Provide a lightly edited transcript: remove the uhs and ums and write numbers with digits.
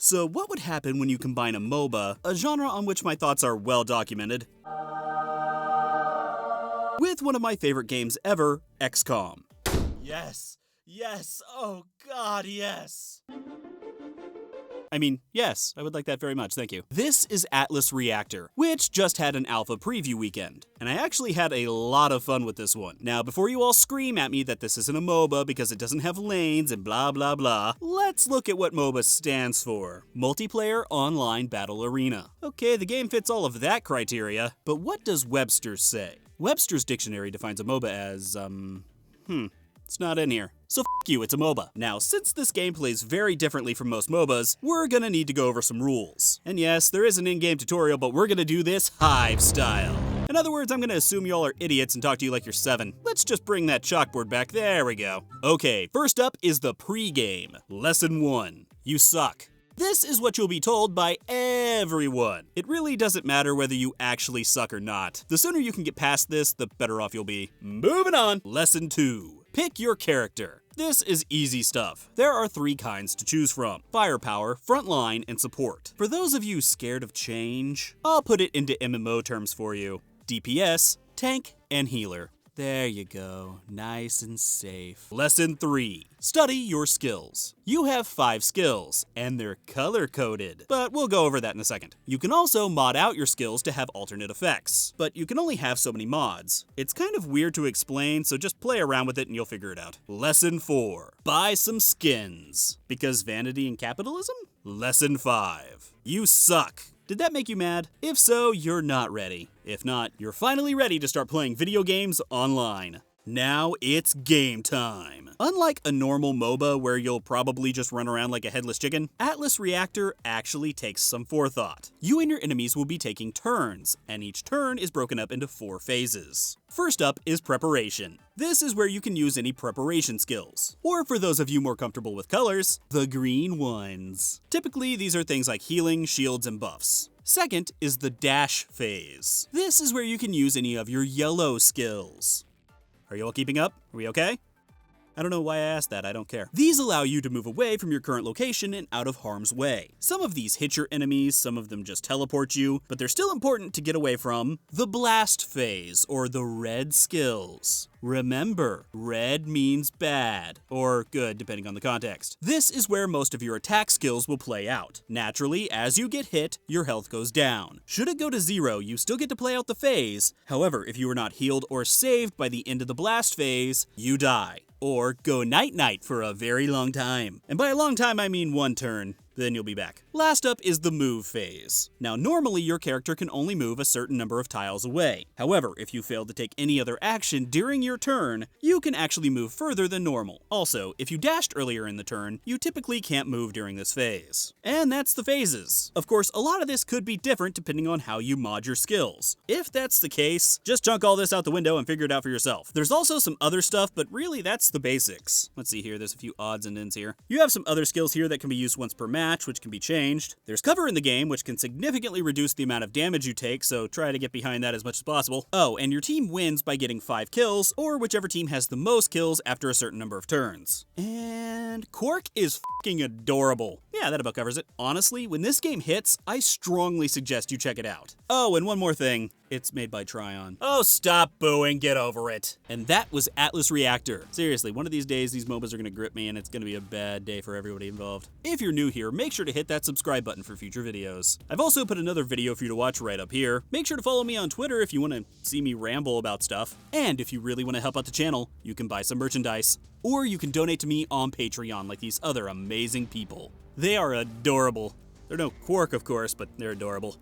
So what would happen when you combine a MOBA, a genre on which my thoughts are well documented, with one of my favorite games ever, XCOM? Yes! Yes! Oh God, yes! I mean, yes, I would like that very much, thank you. This is Atlas Reactor, which just had an alpha preview weekend, and I actually had a lot of fun with this one. Now, before you all scream at me that this isn't a MOBA because it doesn't have lanes and blah blah blah, let's look at what MOBA stands for. Multiplayer Online Battle Arena. Okay, the game fits all of that criteria, but what does Webster's say? Webster's dictionary defines a MOBA as, it's not in here. So f*** you, it's a MOBA. Now, since this game plays very differently from most MOBAs, we're gonna need to go over some rules. And yes, there is an in-game tutorial, but we're gonna do this Hive style. In other words, I'm gonna assume y'all are idiots and talk to you like you're 7. Let's just bring that chalkboard back, there we go. Okay, first up is the pregame. Lesson 1, you suck. This is what you'll be told by everyone. It really doesn't matter whether you actually suck or not. The sooner you can get past this, the better off you'll be. Moving on. Lesson 2. Pick your character. This is easy stuff. There are 3 kinds to choose from: firepower, frontline, and support. For those of you scared of change, I'll put it into MMO terms for you. DPS, tank, and healer. There you go, nice and safe. Lesson 3, study your skills. You have 5 skills, and they're color-coded, but we'll go over that in a second. You can also mod out your skills to have alternate effects, but you can only have so many mods. It's kind of weird to explain, so just play around with it and you'll figure it out. Lesson 4, buy some skins. Because vanity and capitalism? Lesson 5, you suck. Did that make you mad? If so, you're not ready. If not, you're finally ready to start playing video games online. Now it's game time. Unlike a normal MOBA where you'll probably just run around like a headless chicken, Atlas Reactor actually takes some forethought. You and your enemies will be taking turns, and each turn is broken up into 4 phases. First up is preparation. This is where you can use any preparation skills. Or for those of you more comfortable with colors, the green ones. Typically, these are things like healing, shields, and buffs. Second is the dash phase. This is where you can use any of your yellow skills. Are you all keeping up? Are we okay? I don't know why I asked that, I don't care. These allow you to move away from your current location and out of harm's way. Some of these hit your enemies, some of them just teleport you, but they're still important to get away from. The blast phase, or the red skills. Remember, red means bad, or good depending on the context. This is where most of your attack skills will play out. Naturally, as you get hit, your health goes down. Should it go to 0, you still get to play out the phase. However, if you are not healed or saved by the end of the blast phase, you die. Or go night-night for a very long time. And by a long time, I mean 1 turn. Then you'll be back. Last up is the move phase. Now, normally your character can only move a certain number of tiles away. However, if you fail to take any other action during your turn, you can actually move further than normal. Also, if you dashed earlier in the turn, you typically can't move during this phase. And that's the phases. Of course, a lot of this could be different depending on how you mod your skills. If that's the case, just chunk all this out the window and figure it out for yourself. There's also some other stuff, but really that's the basics. Let's see here, there's a few odds and ends here. You have some other skills here that can be used once per match, which can be changed. There's cover in the game, which can significantly reduce the amount of damage you take, so try to get behind that as much as possible. Oh, and your team wins by getting 5 kills, or whichever team has the most kills after a certain number of turns. And Quark is f***ing adorable. Yeah, that about covers it. Honestly, when this game hits, I strongly suggest you check it out. Oh, and one more thing. It's made by Tryon. Oh, stop booing, get over it. And that was Atlas Reactor. Seriously, one of these days, these MOBAs are gonna grip me and it's gonna be a bad day for everybody involved. If you're new here, make sure to hit that subscribe button for future videos. I've also put another video for you to watch right up here. Make sure to follow me on Twitter if you wanna see me ramble about stuff. And if you really wanna help out the channel, you can buy some merchandise. Or you can donate to me on Patreon like these other amazing people. They are adorable. They're no Quark, of course, but they're adorable.